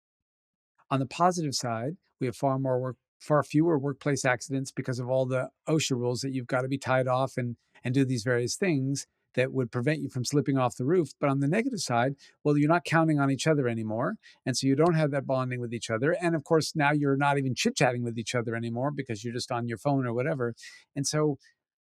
On the positive side, we have far fewer workplace accidents because of all the OSHA rules that you've got to be tied off and do these various things that would prevent you from slipping off the roof. But on the negative side, well, you're not counting on each other anymore. And so you don't have that bonding with each other. And of course, now you're not even chit chatting with each other anymore because you're just on your phone or whatever. And so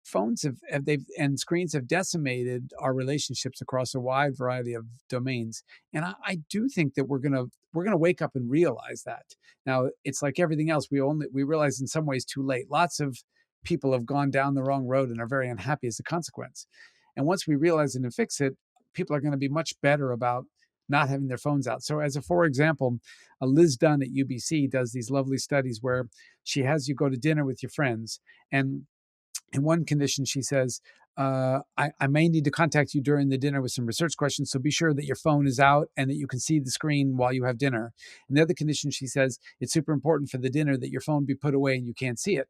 phones have they've and screens have decimated our relationships across a wide variety of domains. And I do think that we're gonna wake up and realize that. Now it's like everything else. We realize in some ways too late. Lots of people have gone down the wrong road and are very unhappy as a consequence. And once we realize it and fix it, people are going to be much better about not having their phones out. So, as a for example, Liz Dunn at UBC does these lovely studies where she has you go to dinner with your friends, and in one condition, she says, I may need to contact you during the dinner with some research questions. So be sure that your phone is out and that you can see the screen while you have dinner. In the other condition, she says, it's super important for the dinner that your phone be put away and you can't see it.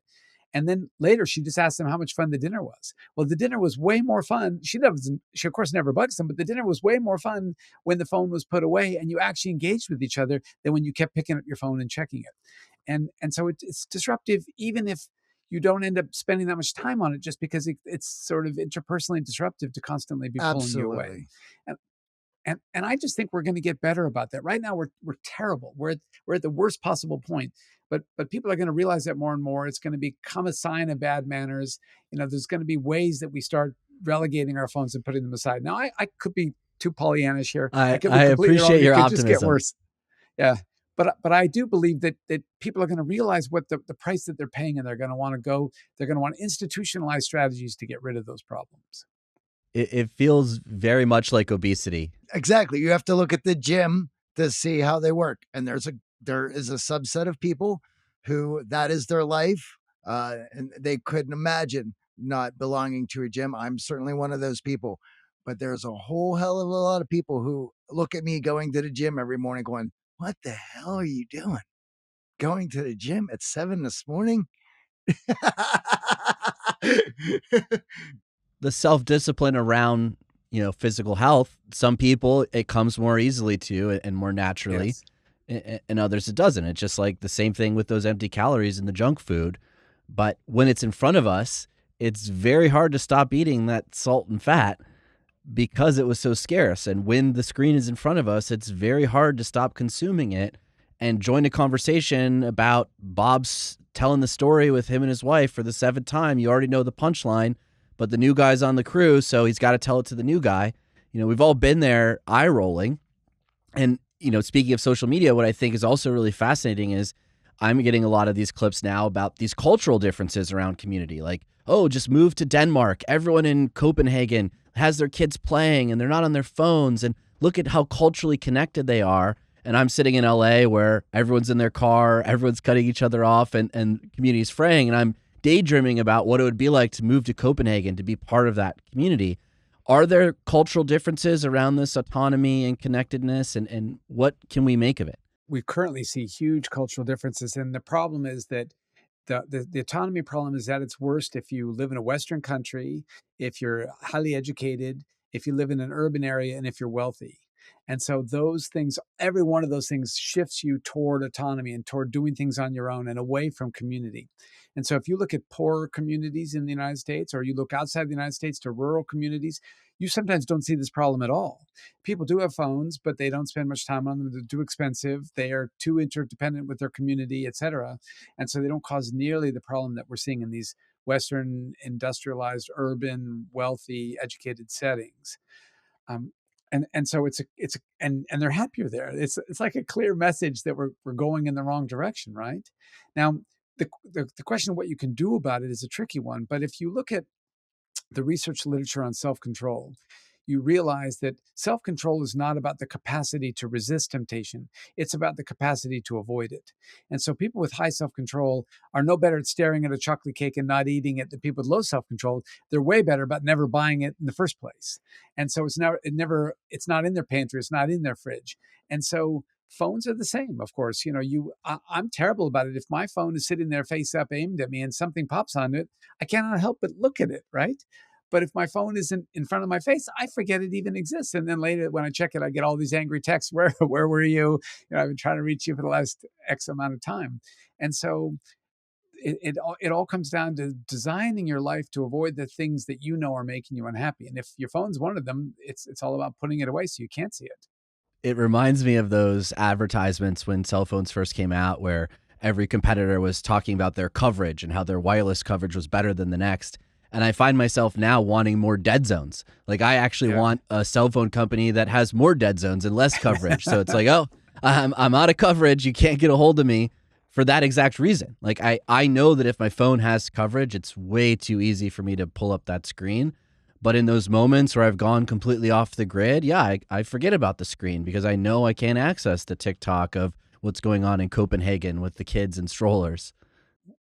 And then later, she just asked them how much fun the dinner was. Well, the dinner was way more fun. She of course never bugs them, but the dinner was way more fun when the phone was put away and you actually engaged with each other than when you kept picking up your phone and checking it. And so it's disruptive, even if you don't end up spending that much time on it, just because it's sort of interpersonally disruptive to constantly be pulling you away. Absolutely. And and I just think we're going to get better about that. Right now, we're terrible. We're at the worst possible point. But people are going to realize that more and more. It's going to become a sign of bad manners. There's going to be ways that we start relegating our phones and putting them aside. Now, I could be too Pollyannish here. I could be I completely wrong. appreciate It your could just get optimism. worse. Yeah. But I do believe that people are going to realize what the price that they're paying, and they're going to want to institutionalize strategies to get rid of those problems. It feels very much like obesity. Exactly. You have to look at the gym to see how they work. And there is a subset of people who that is their life. And they couldn't imagine not belonging to a gym. I'm certainly one of those people. But there's a whole hell of a lot of people who look at me going to the gym every morning going, what the hell are you doing? Going to the gym at 7 this morning? The self-discipline around, physical health, some people it comes more easily to and more naturally, Yes. and others it doesn't. It's just like the same thing with those empty calories in the junk food. But when it's in front of us, it's very hard to stop eating that salt and fat because it was so scarce. And when the screen is in front of us, it's very hard to stop consuming it and join a conversation about Bob's telling the story with him and his wife for the seventh time. You already know the punchline, but the new guy's on the crew, so he's got to tell it to the new guy. We've all been there eye rolling. And, speaking of social media, what I think is also really fascinating is I'm getting a lot of these clips now about these cultural differences around community. Like, oh, just move to Denmark. Everyone in Copenhagen has their kids playing and they're not on their phones. And look at how culturally connected they are. And I'm sitting in LA where everyone's in their car, everyone's cutting each other off, and community's fraying. And I'm daydreaming about what it would be like to move to Copenhagen to be part of that community. Are there cultural differences around this autonomy and connectedness, and what can we make of it? We currently see huge cultural differences, and the problem is that the autonomy problem is at its worst if you live in a Western country, if you're highly educated, if you live in an urban area, and if you're wealthy. And so those things, every one of those things shifts you toward autonomy and toward doing things on your own and away from community. And so if you look at poorer communities in the United States, or you look outside the United States to rural communities, you sometimes don't see this problem at all. People do have phones, but they don't spend much time on them. They're too expensive. They are too interdependent with their community, et cetera. And so they don't cause nearly the problem that we're seeing in these Western, industrialized, urban, wealthy, educated settings. Um, and so and they're happier there. It's like a clear message that we're going in the wrong direction, right? Now, the question of what you can do about it is a tricky one. But if you look at the research literature on self-control, you realize that self-control is not about the capacity to resist temptation. It's about the capacity to avoid it. And so people with high self-control are no better at staring at a chocolate cake and not eating it than people with low self-control. They're way better about never buying it in the first place. And so it's not in their pantry, it's not in their fridge. And so phones are the same, of course. I'm terrible about it. If my phone is sitting there face up aimed at me and something pops on it, I cannot help but look at it, right? But if my phone isn't in front of my face, I forget it even exists. And then later when I check it, I get all these angry texts. Where were you? I've been trying to reach you for the last X amount of time. And so it all comes down to designing your life to avoid the things that you know are making you unhappy. And if your phone's one of them, it's all about putting it away so you can't see it. It reminds me of those advertisements when cell phones first came out, where every competitor was talking about their coverage and how their wireless coverage was better than the next. And I find myself now wanting more dead zones. Like, I actually Yeah. want a cell phone company that has more dead zones and less coverage. So it's like, oh, I'm out of coverage. You can't get a hold of me for that exact reason. Like, I know that if my phone has coverage, it's way too easy for me to pull up that screen. But in those moments where I've gone completely off the grid, yeah, I forget about the screen because I know I can't access the TikTok of what's going on in Copenhagen with the kids and strollers.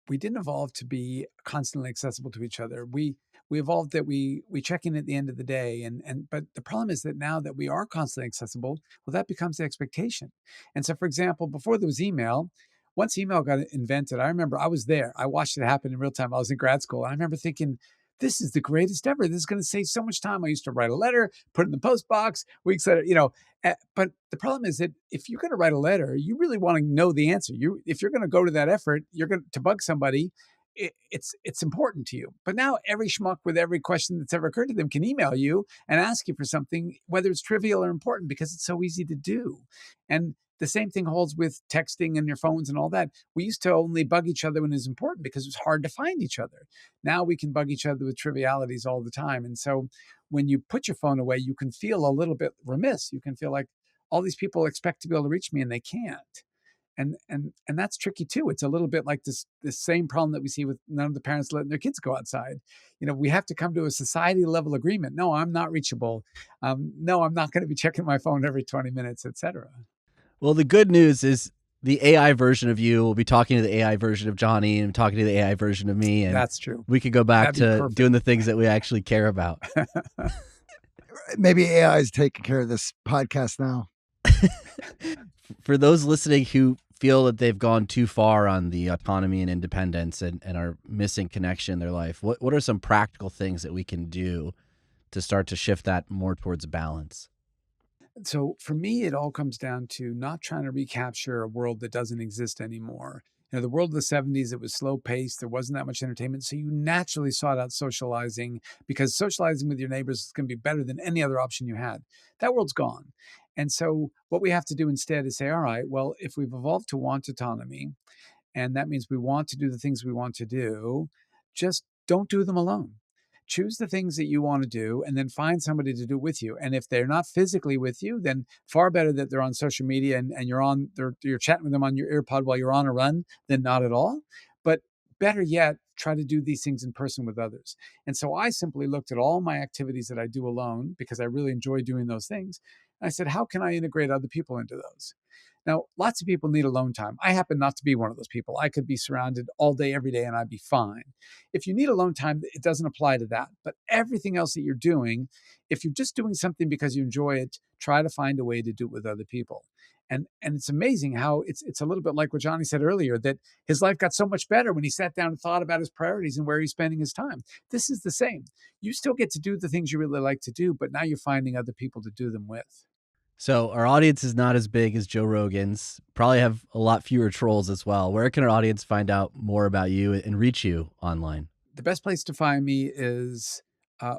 We didn't evolve to be constantly accessible to each other. We evolved that we check in at the end of the day, and but the problem is that now that we are constantly accessible, well, that becomes the expectation. And so, for example, before there was email, once email got invented, I remember I was there. I watched it happen in real time. I was in grad school, and I remember thinking, "This is the greatest ever. This is going to save so much time." I used to write a letter, put it in the post box. Weeks later, but the problem is that if you're going to write a letter, you really want to know the answer. If you're going to go to that effort, you're going to bug somebody. It's important to you. But now every schmuck with every question that's ever occurred to them can email you and ask you for something, whether it's trivial or important, because it's so easy to do. And the same thing holds with texting and your phones and all that. We used to only bug each other when it was important because it was hard to find each other. Now we can bug each other with trivialities all the time. And so when you put your phone away, you can feel a little bit remiss. You can feel like all these people expect to be able to reach me and they can't. And that's tricky too. It's a little bit like this same problem that we see with none of the parents letting their kids go outside. We have to come to a society level agreement. No, I'm not reachable. No, I'm not going to be checking my phone every 20 minutes, etc. Well, the good news is the AI version of you will be talking to the AI version of Johnny and talking to the AI version of me, and That's true. we could go back That'd be to perfect. doing the things that we actually care about. Maybe AI is taking care of this podcast now. For those listening who feel that they've gone too far on the autonomy and independence and are missing connection in their life, what are some practical things that we can do to start to shift that more towards balance? So for me, it all comes down to not trying to recapture a world that doesn't exist anymore. The world of the 70s, it was slow paced. There wasn't that much entertainment. So you naturally sought out socializing because socializing with your neighbors is going to be better than any other option you had. That world's gone. And so what we have to do instead is say, all right, well, if we've evolved to want autonomy, and that means we want to do the things we want to do, just don't do them alone. Choose the things that you want to do and then find somebody to do with you. And if they're not physically with you, then far better that they're on social media and you're chatting with them on your earpod while you're on a run than not at all. But better yet, try to do these things in person with others. And so I simply looked at all my activities that I do alone because I really enjoy doing those things. And I said, how can I integrate other people into those? Now, lots of people need alone time. I happen not to be one of those people. I could be surrounded all day, every day, and I'd be fine. If you need alone time, it doesn't apply to that. But everything else that you're doing, if you're just doing something because you enjoy it, try to find a way to do it with other people. And it's amazing how it's a little bit like what Johnny said earlier, that his life got so much better when he sat down and thought about his priorities and where he's spending his time. This is the same. You still get to do the things you really like to do, but now you're finding other people to do them with. So our audience is not as big as Joe Rogan's, probably have a lot fewer trolls as well. Where can our audience find out more about you and reach you online? The best place to find me is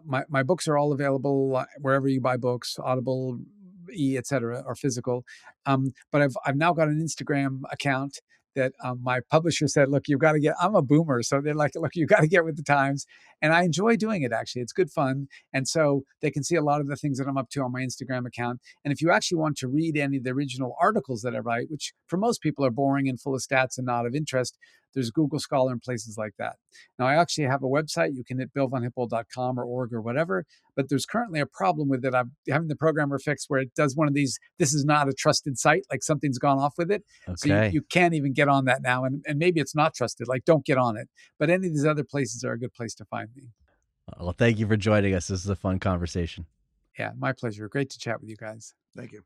my books are all available wherever you buy books, Audible, etc., or physical. But I've now got an Instagram account that my publisher said, "Look, you've got to get." I'm a boomer, so they're like, "Look, you got to get with the times," and I enjoy doing it. Actually, it's good fun, and so they can see a lot of the things that I'm up to on my Instagram account. And if you actually want to read any of the original articles that I write, which for most people are boring and full of stats and not of interest, there's Google Scholar and places like that. Now, I actually have a website. You can hit billvonhippel.com or org or whatever, but there's currently a problem with it. I'm having the programmer fix where it does one of these, this is not a trusted site, like something's gone off with it. So Okay. you can't even get on that now. And maybe it's not trusted, like don't get on it. But any of these other places are a good place to find me. Well, thank you for joining us. This is a fun conversation. Yeah, my pleasure. Great to chat with you guys. Thank you.